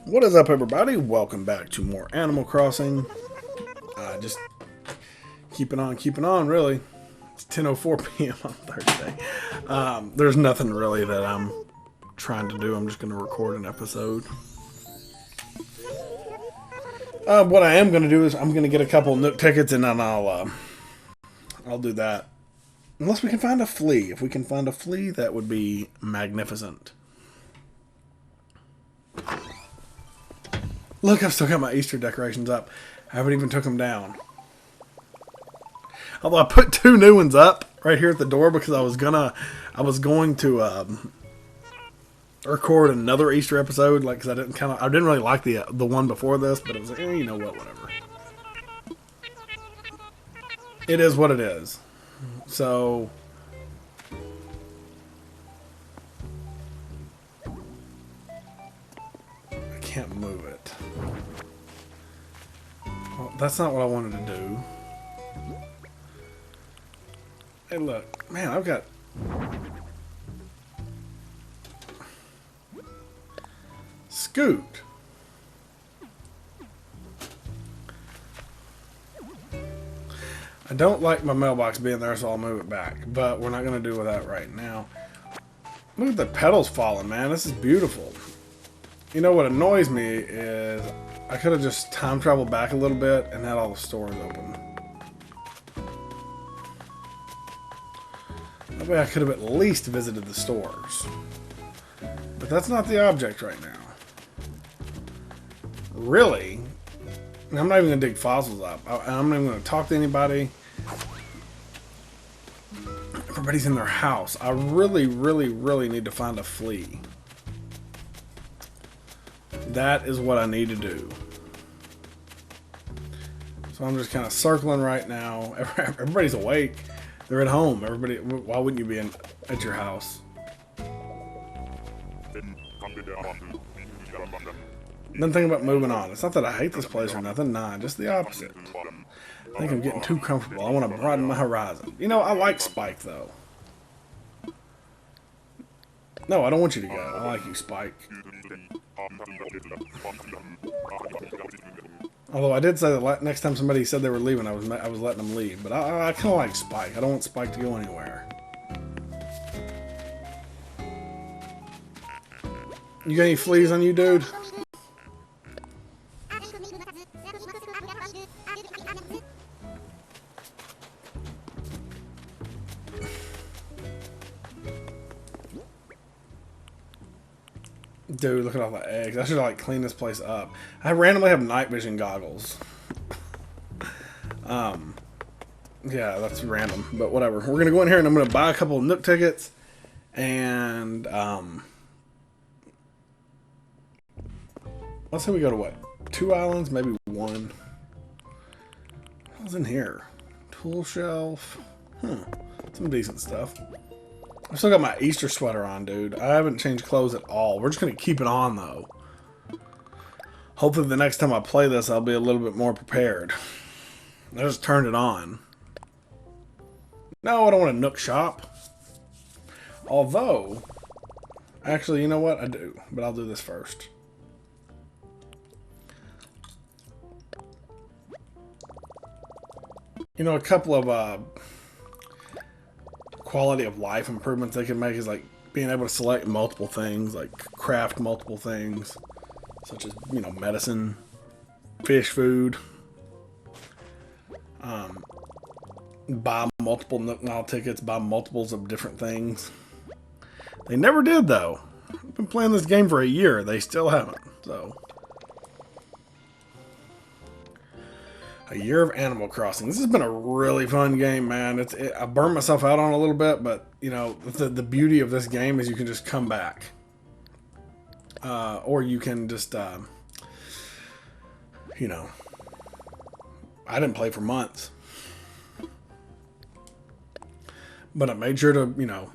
What is up, everybody? Welcome back to more Animal Crossing. Just keeping on, really. It's 10:04 p.m. on Thursday. There's nothing really that I'm trying to do. I'm just going to record an episode. What I am going to do is I'm going to get a couple Nook tickets and then I'll do that. Unless we can find a flea. If we can find a flea, that would be magnificent. Look, I've still got my Easter decorations up. I haven't even took them down. Although I put two new ones up right here at the door because I was going to record another Easter episode, like, because I didn't really like the one before this, but it was like, you know what, whatever. It is what it is. So I can't move it. Well, that's not what I wanted to do. Hey, look, man, I've got Scoot. I don't like my mailbox being there, so I'll move it back. But we're not going to do that right now. Look at the petals falling, man. This is beautiful. You know what annoys me is I could have just time traveled back a little bit and had all the stores open. That way I could have at least visited the stores. But that's not the object right now. Really? I'm not even going to dig fossils up. I'm not even going to talk to anybody. Everybody's in their house. I really, really, really need to find a flea. That is what I need to do. So I'm just kind of circling right now. Everybody's awake. They're at home. Everybody. Why wouldn't you be at your house? Then think about moving on. It's not that I hate this place or nothing. Nah, just the opposite. I think I'm getting too comfortable. I want to broaden my horizon. You know, I like Spike, though. No, I don't want you to go. I like you, Spike. Although I did say that next time somebody said they were leaving, I was letting them leave. But I kind of like Spike. I don't want Spike to go anywhere. You got any fleas on you, dude? Dude, look at all the eggs. I should like clean this place up. I randomly have night vision goggles. Yeah, that's random, but whatever. We're gonna go in here and I'm gonna buy a couple of Nook tickets, and let's say we go to what? 2 islands, maybe 1. What's in here? Tool shelf. Some decent stuff. I still got my Easter sweater on, dude. I haven't changed clothes at all. We're just going to keep it on, though. Hopefully the next time I play this, I'll be a little bit more prepared. I just turned it on. No, I don't want a Nook shop. Although, actually, you know what? I do. But I'll do this first. You know, a couple of quality of life improvements they can make is like being able to select multiple things, like craft multiple things, such as, you know, medicine, fish food, buy multiple Nook Mile tickets, buy multiples of different things. They never did, though. I've been playing this game for a year. They still haven't. So, a year of Animal Crossing. This has been a really fun game, man. I burned myself out on it a little bit, but, you know, the beauty of this game is you can just come back. Or you can just, you know, I didn't play for months. But I made sure to, you know,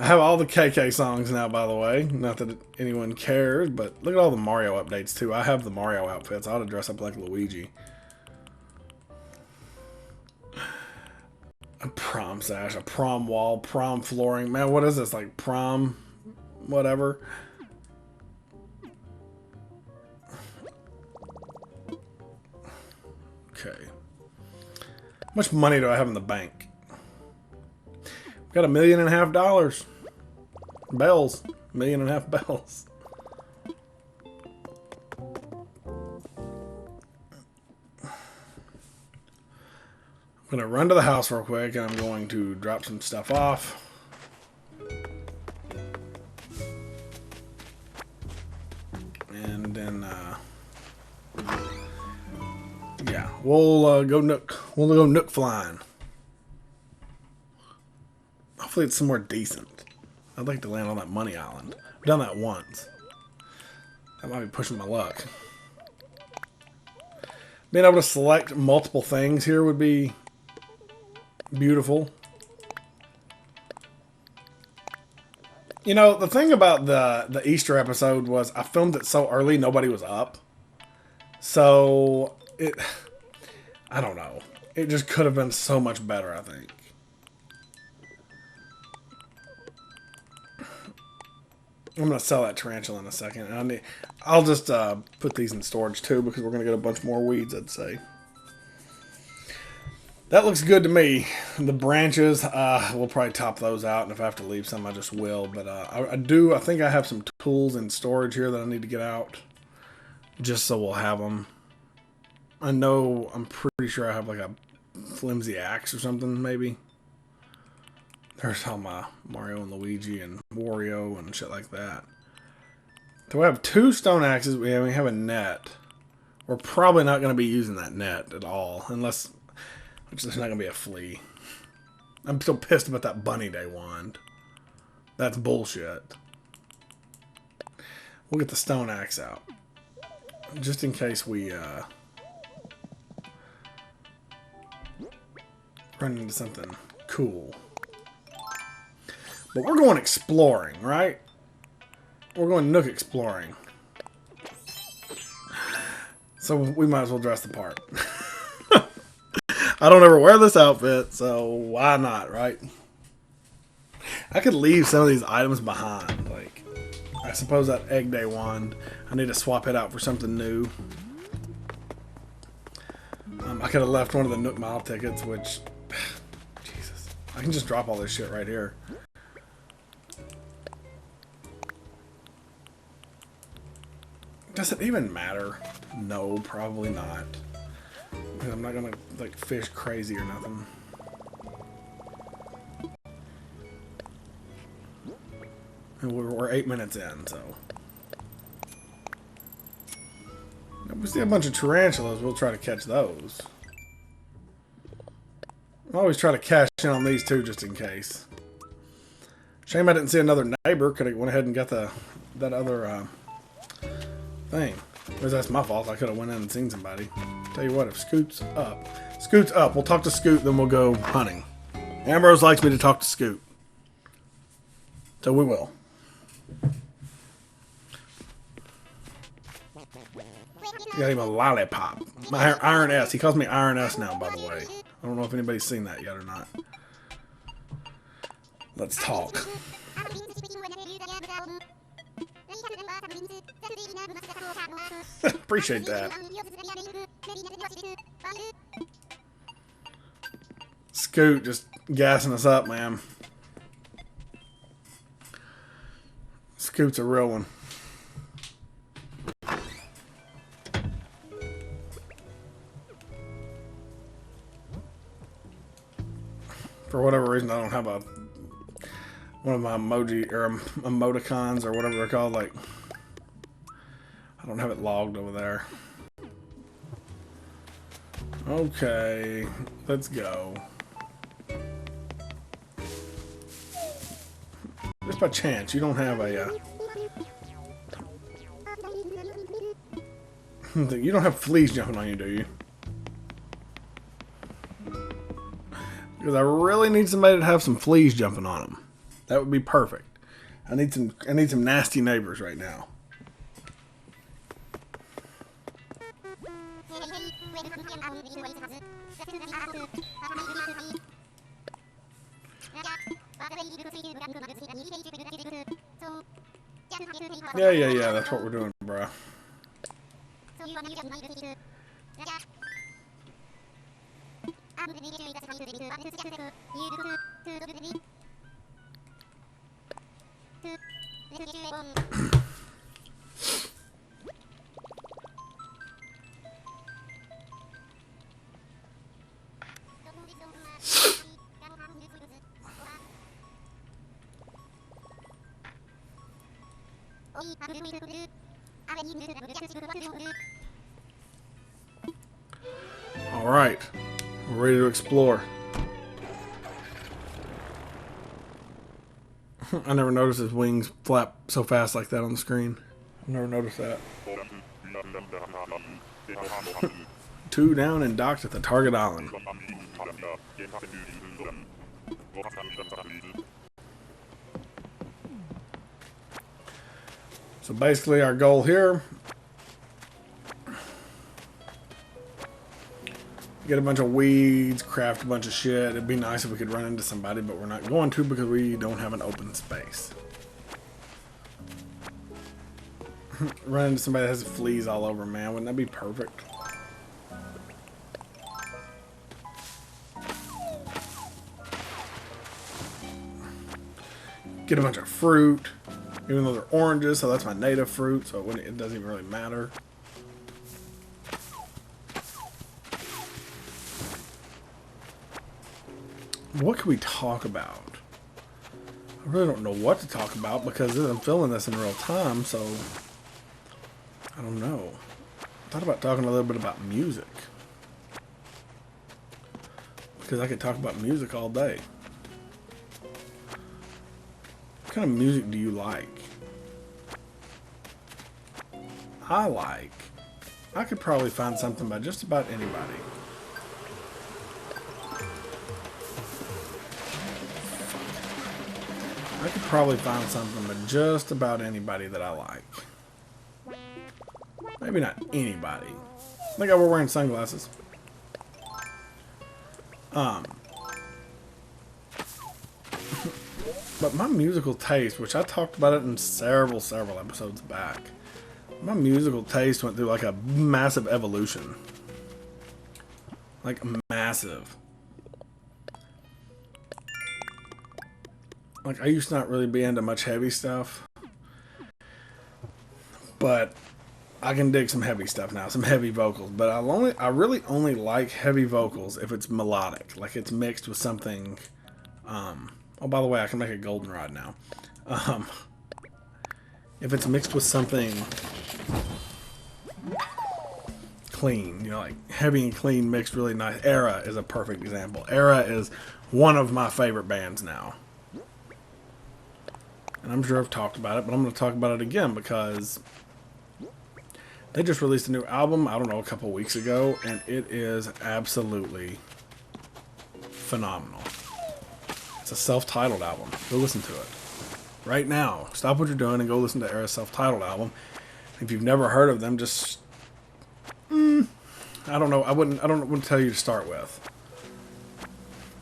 I have all the KK songs now, by the way. Not that anyone cares, but look at all the Mario updates, too. I have the Mario outfits. I ought to dress up like Luigi. prom sash, a prom wall, prom flooring. Man, what is this? Like prom, whatever. Okay. How much money do I have in the bank? Got $1.5 million. Bells. $1.5 million bells. I'm going to run to the house real quick and I'm going to drop some stuff off. And then, yeah, we'll go nook. We'll go nook flying. Hopefully it's somewhere decent. I'd like to land on that money island. I've done that once. That might be pushing my luck. Being able to select multiple things here would be beautiful. You know, the thing about the Easter episode was I filmed it so early, nobody was up. So, I don't know. It just could have been so much better, I think. I'm going to sell that tarantula in a second. And I'll just put these in storage too because we're going to get a bunch more weeds, I'd say. That looks good to me. The branches, we'll probably top those out, and if I have to leave some, I just will. But I think I have some tools in storage here that I need to get out, just so we'll have them. I'm pretty sure I have like a flimsy axe or something, maybe. There's all my Mario and Luigi and Wario and shit like that. So we have 2 stone axes. We have a net. We're probably not going to be using that net at all, unless... Which there's not going to be a flea. I'm still pissed about that Bunny Day wand. That's bullshit. We'll get the stone axe out. Just in case we run into something cool. But we're going exploring, right? We're going nook exploring. So we might as well dress the part. I don't ever wear this outfit, so why not, right? I could leave some of these items behind. Like, I suppose that Egg Day wand, I need to swap it out for something new. I could have left one of the Nook Mile tickets, which... Jesus. I can just drop all this shit right here. Does it even matter? No, probably not. I'm not gonna like fish crazy or nothing. And we're 8 minutes in, so if we see a bunch of tarantulas, we'll try to catch those. I always try to cash in on these two just in case. Shame I didn't see another neighbor. Could have went ahead and got that other thing. Because that's my fault. I could have went in and seen somebody. Tell you what, if Scoot's up, we'll talk to Scoot, then we'll go hunting. Ambrose likes me to talk to Scoot. So we will. Got him a lollipop. My Iron S. He calls me Iron S now, by the way. I don't know if anybody's seen that yet or not. Let's talk. Appreciate that. Scoot just gassing us up, man. Scoot's a real one. For whatever reason, I don't have one of my emoji or emoticons or whatever they're called. Like, I don't have it logged over there. Okay, let's go. Just by chance, you don't have a you don't have fleas jumping on you, do you? Because I really need somebody to have some fleas jumping on them. That would be perfect. I need some nasty neighbors right now. Yeah, that's what we're doing, bro. Alright, we're ready to explore. I never noticed his wings flap so fast like that on the screen. I've never noticed that. 2 down and docked at the target island. So basically our goal here, get a bunch of weeds, craft a bunch of shit. It'd be nice if we could run into somebody, but we're not going to because we don't have an open space. Run into somebody that has fleas all over, man. Wouldn't that be perfect? Get a bunch of fruit, even though they're oranges, so that's my native fruit, so it doesn't even really matter. What can we talk about? I really don't know what to talk about because I'm filming this in real time, so I don't know. I thought about talking a little bit about music because I could talk about music all day. What kind of music do you like? I could probably find something by just about anybody. I could probably find something by just about anybody that I like. Maybe not anybody. Look how we're wearing sunglasses. But my musical taste, which I talked about it in several episodes back, my musical taste went through like a massive evolution. Like massive. Like I used to not really be into much heavy stuff, but I can dig some heavy stuff now, some heavy vocals. But I really only like heavy vocals if it's melodic, like it's mixed with something. Oh, by the way, I can make a goldenrod now. If it's mixed with something clean, you know, like heavy and clean mixed really nice. Era is a perfect example. Era is one of my favorite bands now. And I'm sure I've talked about it, but I'm going to talk about it again because they just released a new album, I don't know, a couple weeks ago, and it is absolutely phenomenal. It's a self-titled album. Go listen to it. Right now. Stop what you're doing and go listen to Era's self-titled album. If you've never heard of them, just... I don't know. I don't want to tell you to start with.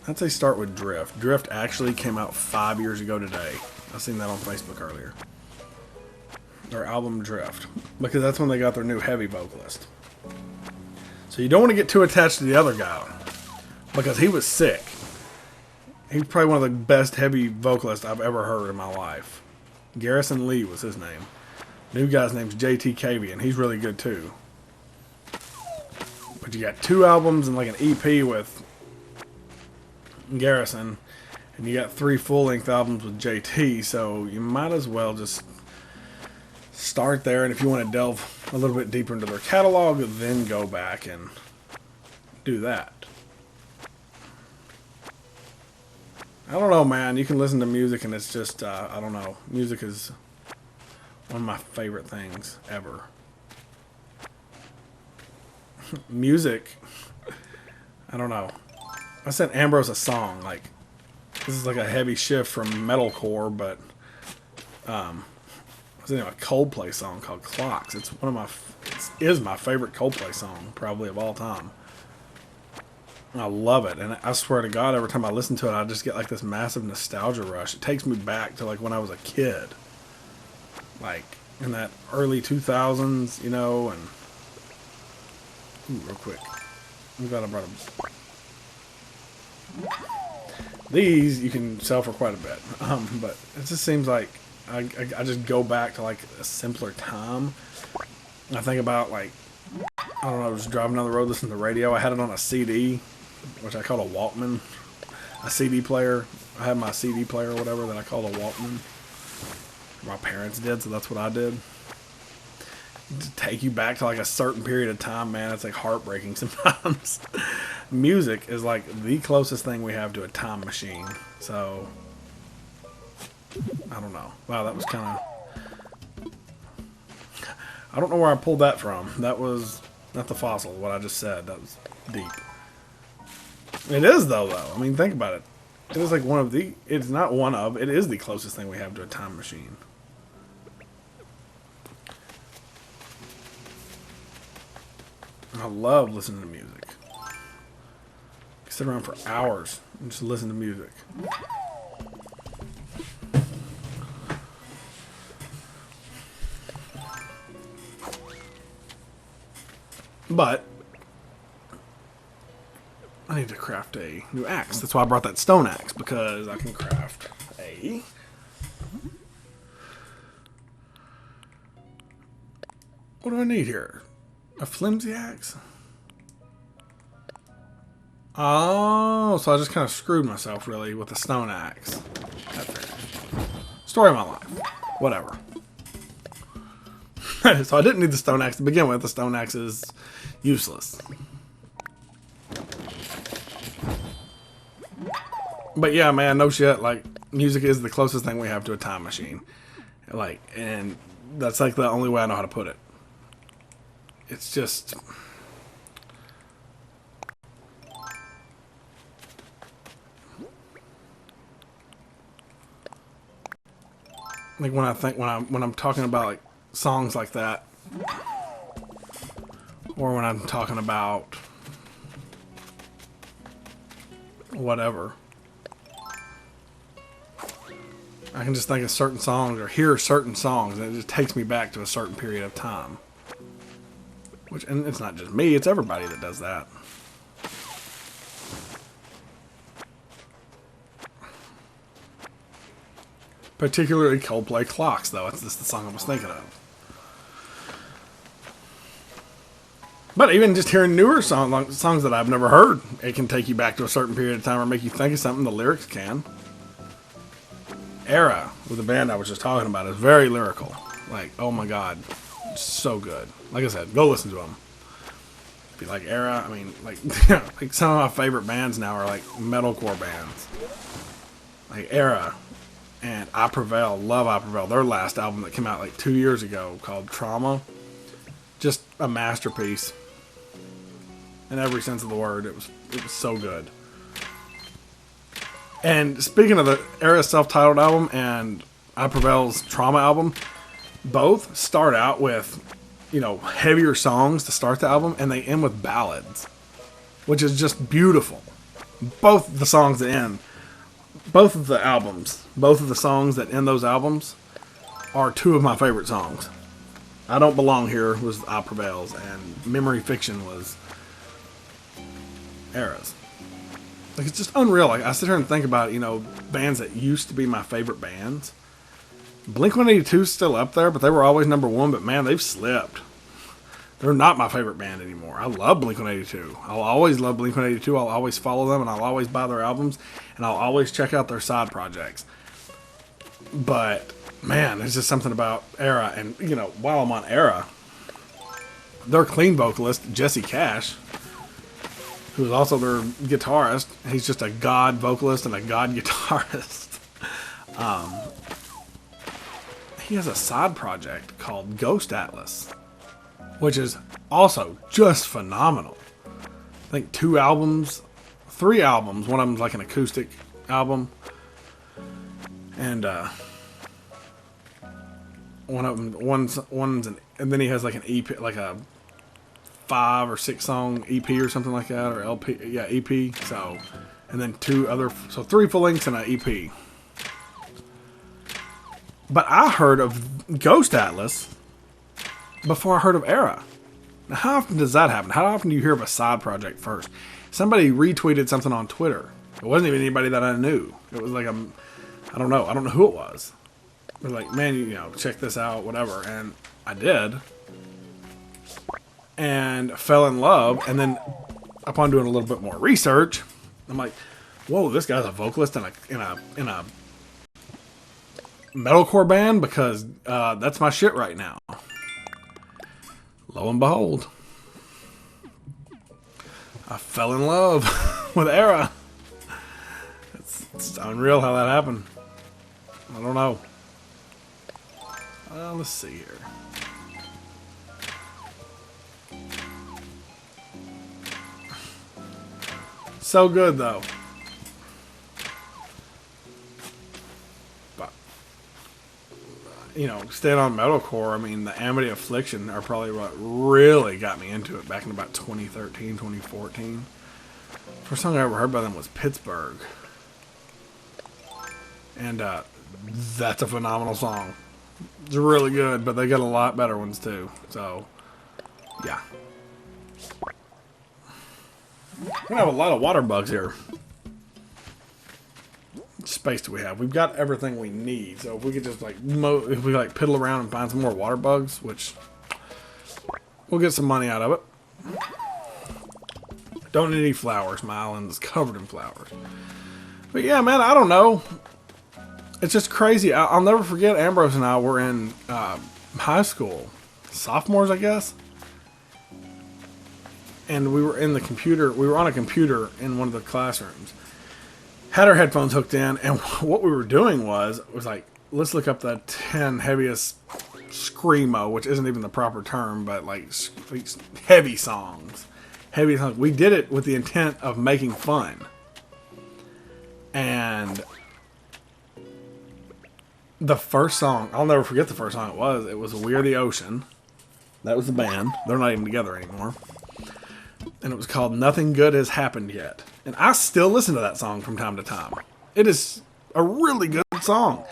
I'd say start with Drift. Drift actually came out 5 years ago today. I seen that on Facebook earlier. Their album Drift. Because that's when they got their new heavy vocalist. So you don't want to get too attached to the other guy. Because he was sick. He's probably one of the best heavy vocalists I've ever heard in my life. Garrison Lee was his name. New guy's name's JT Cavey, and he's really good too. But you got 2 albums and like an EP with Garrison, and you got 3 full-length albums with JT, so you might as well just start there, and if you want to delve a little bit deeper into their catalog, then go back and do that. I don't know, man. You can listen to music and it's just, I don't know. Music is one of my favorite things ever. Music, I don't know. I sent Ambrose a song, like, this is like a heavy shift from metalcore, but, I was in a Coldplay song called Clocks. It's one of my, it is my favorite Coldplay song, probably of all time. I love it, and I swear to God, every time I listen to it, I just get like this massive nostalgia rush. It takes me back to like when I was a kid, like in that early 2000s, you know. And ooh, real quick, I'm glad I brought them. These you can sell for quite a bit, but it just seems like I just go back to like a simpler time. I think about like, I don't know, just driving down the road listening to the radio. I had it on a CD, which I called a Walkman, a CD player. I had my CD player or whatever that I called a Walkman. My parents did, so that's what I did. To take you back to like a certain period of time, man, it's like heartbreaking sometimes. Music is like the closest thing we have to a time machine. So, I don't know. Wow, that was kind of... I don't know where I pulled that from. That was not the fossil, what I just said. That was deep. It is, though. I mean, think about it. It is like one of the... It's not one of. It is the closest thing we have to a time machine. I love listening to music. I can sit around for hours and just listen to music. But I need to craft a new axe. That's why I brought that stone axe, because I can craft a... What do I need here? A flimsy axe? Oh, so I just kind of screwed myself, really, with a stone axe. Story of my life. Whatever. So I didn't need the stone axe to begin with. The stone axe is useless. But yeah, man, no shit. Like, music is the closest thing we have to a time machine. Like, and that's like the only way I know how to put it. It's just... like when I think when I'm talking about like songs like that, or when I'm talking about whatever, I can just think of certain songs or hear certain songs, and it just takes me back to a certain period of time. Which, and it's not just me; it's everybody that does that. Particularly Coldplay Clocks, though. It's just the song I was thinking of. But even just hearing newer songs that I've never heard, it can take you back to a certain period of time or make you think of something. The lyrics can. Era, with the band I was just talking about, is very lyrical. Like, oh my god. So good. Like I said, go listen to them. If you like Era, I mean, like, like some of my favorite bands now are like metalcore bands. Like Era. And I Prevail, love I Prevail. Their last album that came out like 2 years ago called Trauma. Just a masterpiece. In every sense of the word. It was so good. And speaking of the Era self-titled album and I Prevail's Trauma album, both start out with, you know, heavier songs to start the album, and they end with ballads. Which is just beautiful. Both the songs that end. Both of the albums, both of the songs that end those albums are two of my favorite songs. I Don't Belong Here was I Prevail's, and Memory Fiction was Era's. Like, it's just unreal. Like, I sit here and think about, you know, bands that used to be my favorite bands. Blink-182 is still up there, but they were always number one, but man, they've slipped. They're not my favorite band anymore. I love Blink-182. I'll always love Blink-182. I'll always follow them, and I'll always buy their albums, and I'll always check out their side projects. But, man, there's just something about Era. And, you know, while I'm on Era, their clean vocalist, Jesse Cash, who's also their guitarist, he's just a god vocalist and a god guitarist. He has a side project called Ghost Atlas, which is also just phenomenal. I think 3 albums. One of them's like an acoustic album, and one's and then he has like an EP, like a 5 or 6 song EP or something like that, or LP. Yeah, EP. So, and then 3 full lengths and an EP. But I heard of Ghost Atlas before I heard of Era. Now, how often does that happen? How often do you hear of a side project first? Somebody retweeted something on Twitter. It wasn't even anybody that I knew. It was like I don't know who it was. They're like, man, you know, check this out, whatever. And I did. And fell in love. And then upon doing a little bit more research, I'm like, whoa, this guy's a vocalist in a metalcore band, because that's my shit right now. Lo and behold, I fell in love with Era. It's unreal how that happened. I don't know. Let's see here. So good though. But you know, staying on metalcore, I mean, the Amity Affliction are probably what really got me into it back in about 2013, 2014. First song I ever heard by them was Pittsburgh. And that's a phenomenal song. It's really good, but they got a lot better ones too. So, yeah. We have a lot of water bugs here. What space do we have? We've got everything we need. So if we could just like if we like piddle around and find some more water bugs, which we'll get some money out of it. Don't need any flowers. My island is covered in flowers. But yeah, man, I don't know. It's just crazy. I'll never forget, Ambrose and I were in high school. Sophomores, I guess. And we were in the computer. We were on a computer in one of the classrooms. Had our headphones hooked in. And what we were doing was like, let's look up the 10 heaviest screamo, which isn't even the proper term, but like heavy songs. Heavy songs. We did it with the intent of making fun. And the first song, I'll never forget the first song it was. It was We Are the Ocean. That was the band. They're not even together anymore. And it was called Nothing Good Has Happened Yet. And I still listen to that song from time to time. It is a really good song.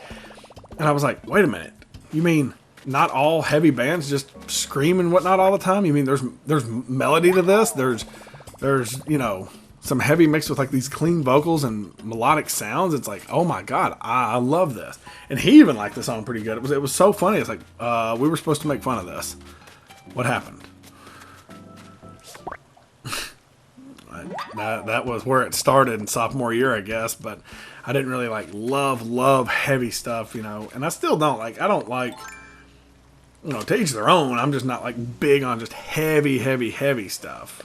And I was like, wait a minute. You mean not all heavy bands just scream and whatnot all the time? You mean there's melody to this? There's you know, some heavy mixed with like these clean vocals and melodic sounds. It's like, oh my god, I love this. And he even liked the song pretty good. It was so funny. It's like, we were supposed to make fun of this. What happened? That was where it started in sophomore year, I guess. But I didn't really like love heavy stuff, you know. And I still don't like. I don't like, you know, to each their own. I'm just not like big on just heavy stuff.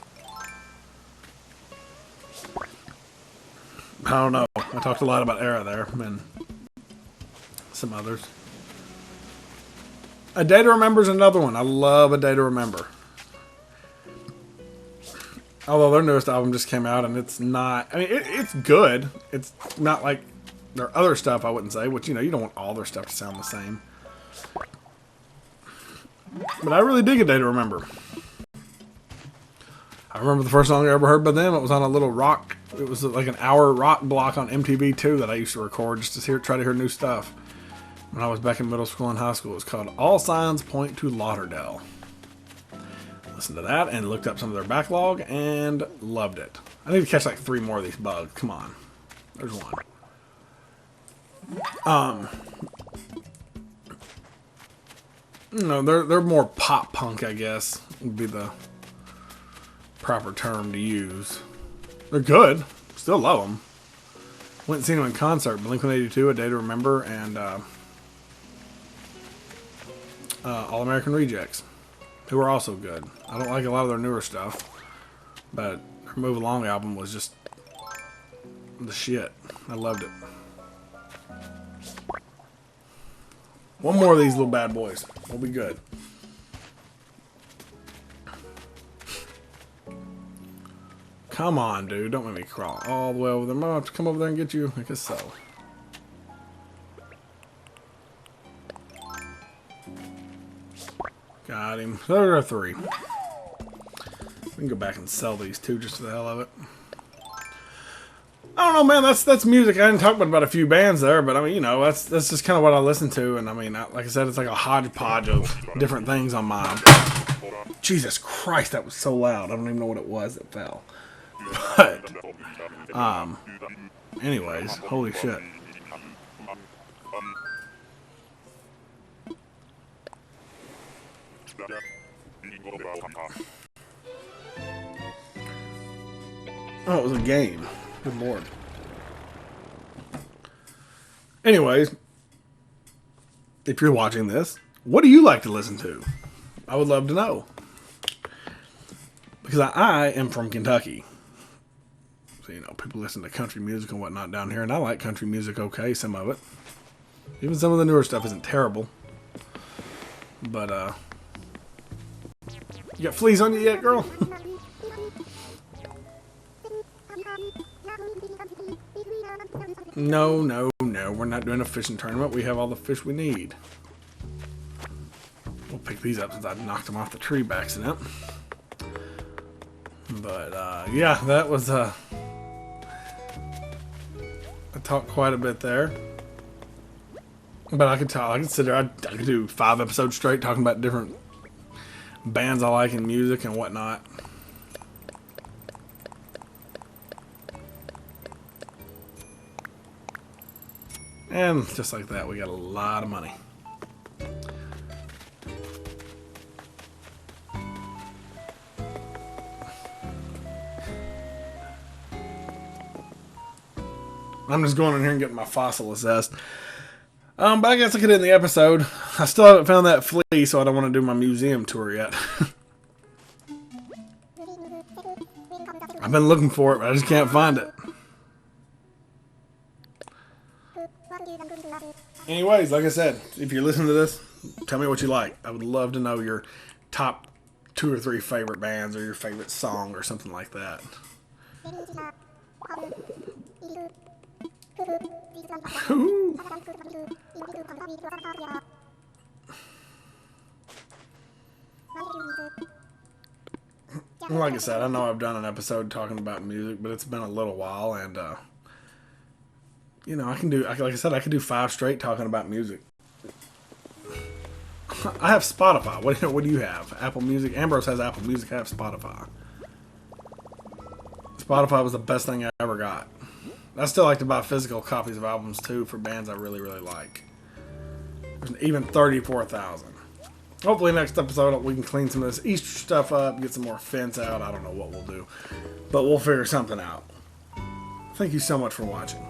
I don't know. I talked a lot about Era there and some others. A Day to Remember is another one. I love A Day to Remember. Although their newest album just came out and it's not... I mean, it's good. It's not like their other stuff, I wouldn't say. Which, you know, you don't want all their stuff to sound the same. But I really dig A Day to Remember. I remember the first song I ever heard by them. It was on a little rock... It was like an hour rock block on MTV2 that I used to record just to try to hear new stuff. When I was back in middle school and high school, it was called All Signs Point to Lauderdale. Listened to that and looked up some of their backlog and loved it. I need to catch like 3 more of these bugs. Come on. There's one. You know, they're more pop punk, I guess, would be the proper term to use. They're good. Still love them. Went and seen them in concert. Blink-182, A Day to Remember, and All American Rejects, who are also good. I don't like a lot of their newer stuff, but their Move Along album was just the shit. I loved it. One more of these little bad boys. We'll be good. Come on, dude. Don't make me crawl all the way over there. I'm going to have to come over there and get you. I guess so. Got him. There are 3. can go back and sell these too, just for the hell of it. I don't know, man. That's music. I didn't talk about a few bands there, but I mean, you know, that's just kind of what I listen to, and I mean, like I said, it's like a hodgepodge of different things on mine. Jesus Christ, that was so loud. I don't even know what it was that fell. But, anyways, holy shit. Oh, it was a game. Good lord. Anyways, if you're watching this, what do you like to listen to? I would love to know. Because I am from Kentucky. So, you know, people listen to country music and whatnot down here, and I like country music okay, some of it. Even some of the newer stuff isn't terrible. But, you got fleas on you yet, girl? No, no, no. We're not doing a fishing tournament. We have all the fish we need. We'll pick these up since I knocked them off the tree by accident. But, yeah, that was, I talked quite a bit there. But I could do 5 episodes straight talking about different bands I like in music and whatnot. And just like that, we got a lot of money. I'm just going in here and getting my fossil assessed. But I guess I could end the episode. I still haven't found that flea, so I don't want to do my museum tour yet. I've been looking for it, but I just can't find it. Anyways, like I said, if you're listening to this, tell me what you like. I would love to know your top 2 or 3 favorite bands or your favorite song or something like that. Like I said, I know I've done an episode talking about music, but it's been a little while, and you know, like I said, I can do 5 straight talking about music. I have Spotify. What do you have? Apple Music. Ambrose has Apple Music. I have Spotify. Spotify was the best thing I ever got. I still like to buy physical copies of albums too for bands I really, really like. There's even 34,000. Hopefully next episode we can clean some of this Easter stuff up, get some more fence out. I don't know what we'll do, but we'll figure something out. Thank you so much for watching.